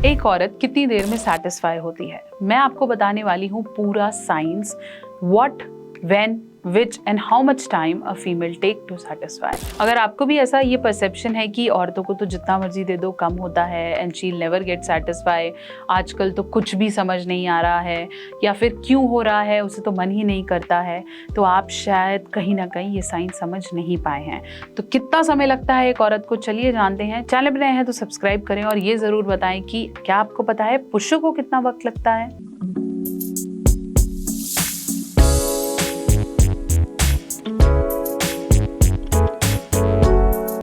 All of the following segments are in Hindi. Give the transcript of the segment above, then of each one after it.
एक औरत कितनी देर में सेटिस्फाई होती है? मैं आपको बताने वाली हूँ पूरा science, what, when, which and how much time a female take to satisfy। अगर आपको भी ऐसा ये परसेप्शन है कि औरतों को तो जितना मर्जी दे दो कम होता है and she'll never get satisfy, आजकल तो कुछ भी समझ नहीं आ रहा है या फिर क्यों हो रहा है उसे तो मन ही नहीं करता है, तो आप शायद कहीं ना कहीं ये साइंस समझ नहीं पाए हैं। तो कितना समय लगता है एक औरत को, चलिए जानते हैं। चैनल पर नए हैं तो सब्सक्राइब करें और ये ज़रूर बताएं कि क्या आपको पता है पुरुषों को कितना वक्त लगता है।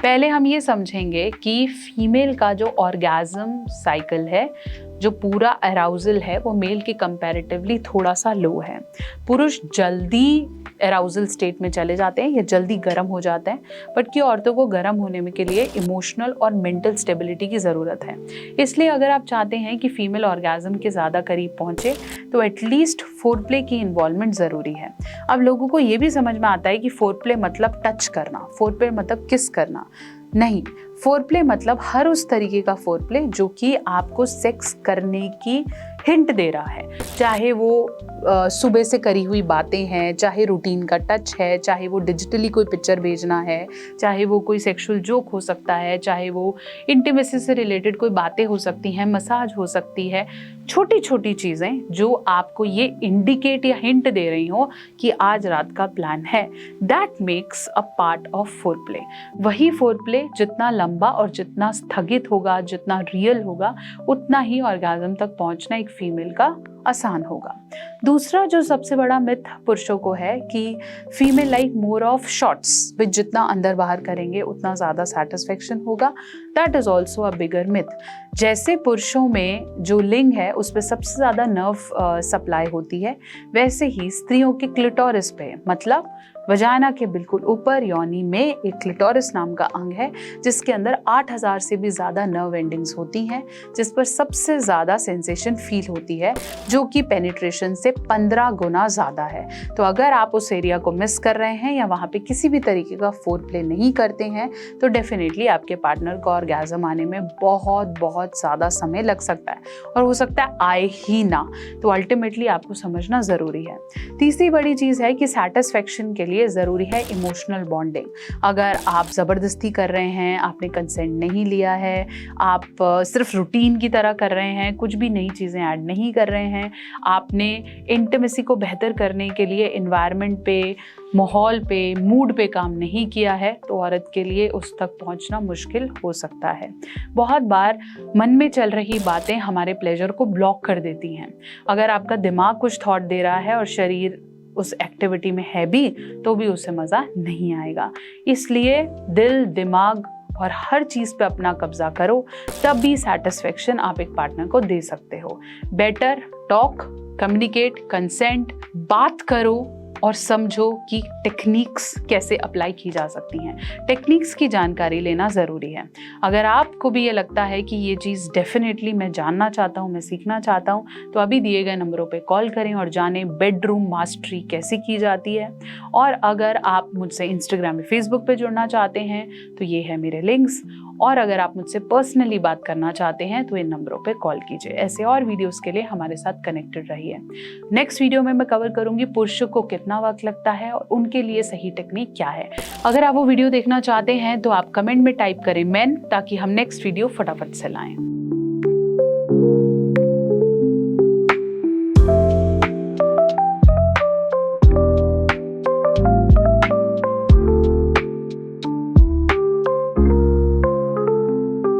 पहले हम ये समझेंगे कि फीमेल का जो ऑर्गेज़म साइकिल है, जो पूरा अराउजल है, वो मेल के कंपैरेटिवली थोड़ा सा लो है। पुरुष जल्दी अराउजल स्टेट में चले जाते हैं या जल्दी गर्म हो जाते हैं, बट कि औरतों को गर्म होने में के लिए इमोशनल और मेंटल स्टेबिलिटी की ज़रूरत है। इसलिए अगर आप चाहते हैं कि फीमेल ऑर्गेज़म के ज़्यादा करीब पहुँचे तो एटलीस्ट फोरप्ले की इन्वॉल्वमेंट ज़रूरी है। अब लोगों को ये भी समझ में आता है कि फोरप्ले मतलब टच करना, फोरप्ले मतलब किस करना। नहीं, फोरप्ले मतलब हर उस तरीके का फोरप्ले जो कि आपको सेक्स करने की हिंट दे रहा है, चाहे वो सुबह से करी हुई बातें हैं, चाहे रूटीन का टच है, चाहे वो डिजिटली कोई पिक्चर भेजना है, चाहे वो कोई सेक्सुअल जोक हो सकता है, चाहे वो इंटीमेसी से रिलेटेड कोई बातें हो सकती हैं, मसाज हो सकती है। छोटी छोटी चीज़ें जो आपको ये इंडिकेट या हिंट दे रही हो कि आज रात का प्लान है, that makes a part of foreplay. वही फोरप्ले जितना लंबा और जितना स्थगित होगा, जितना रियल होगा, उतना ही ऑर्गेज़म तक पहुंचना एक फीमेल का आसान होगा। दूसरा जो सबसे बड़ा मिथ पुरुषों को है कि female like more of shots, which जितना अंदर बाहर करेंगे उतना ज़्यादा सेटिस्फेक्शन होगा। That is also a bigger myth. जैसे पुरुषों में जो लिंग है उस पर सबसे ज़्यादा नर्व सप्लाई होती है, वैसे ही स्त्रियों के क्लिटोरिस पे, मतलब वजाना के बिल्कुल ऊपर योनि में एक क्लिटोरिस नाम का अंग है जिसके अंदर 8000 से भी ज़्यादा नर्व एंडिंग्स होती हैं, जिस पर सबसे ज़्यादा सेंसेशन फील होती है, जो कि पेनिट्रेशन से 15 गुना ज़्यादा है। तो अगर आप उस एरिया को मिस कर रहे हैं या वहाँ पे किसी भी तरीके का फोरप्ले नहीं करते हैं तो डेफिनेटली आपके पार्टनर को ऑर्गेज़म आने में बहुत बहुत ज़्यादा समय लग सकता है और हो सकता है आए ही ना। तो अल्टीमेटली आपको समझना ज़रूरी है। तीसरी बड़ी चीज़ है कि सेटिस्फेक्शन के लिए ज़रूरी है इमोशनल बॉन्डिंग। अगर आप ज़बरदस्ती कर रहे हैं, आपने कंसेंट नहीं लिया है, आप सिर्फ रूटीन की तरह कर रहे हैं, कुछ भी नई चीज़ें ऐड नहीं कर रहे हैं, आपने इंटीमेसी को बेहतर करने के लिए एनवायरनमेंट पे, माहौल पे, मूड पे काम नहीं किया है, तो औरत के लिए उस तक पहुंचना मुश्किल हो सकता है। बहुत बार मन में चल रही बातें हमारे प्लेजर को ब्लॉक कर देती हैं। अगर आपका दिमाग कुछ थॉट दे रहा है और शरीर उस एक्टिविटी में है भी, तो भी उसे मज़ा नहीं आएगा। इसलिए दिल, दिमाग और हर चीज़ पे अपना कब्जा करो, तब भी सेटिस्फेक्शन आप एक पार्टनर को दे सकते हो। बेटर टॉक, कम्युनिकेट, कंसेंट, बात करो और समझो कि टेक्निक्स कैसे अप्लाई की जा सकती हैं। टेक्निक्स की जानकारी लेना ज़रूरी है। अगर आपको भी ये लगता है कि ये चीज़ डेफिनेटली मैं जानना चाहता हूँ, मैं सीखना चाहता हूँ, तो अभी दिए गए नंबरों पे कॉल करें और जानें बेडरूम मास्टरी कैसे की जाती है। और अगर आप मुझसे इंस्टाग्राम या फेसबुक पे जुड़ना चाहते हैं तो ये है मेरे लिंक्स। और अगर आप मुझसे पर्सनली बात करना चाहते हैं तो इन नंबरों पे कॉल कीजिए। ऐसे और वीडियोस के लिए हमारे साथ कनेक्टेड रहिए। नेक्स्ट वीडियो में मैं कवर करूंगी पुरुषों को कितना वक्त लगता है और उनके लिए सही टेक्निक क्या है। अगर आप वो वीडियो देखना चाहते हैं तो आप कमेंट में टाइप करें मेन, ताकि हम नेक्स्ट वीडियो फटाफट से लाएं।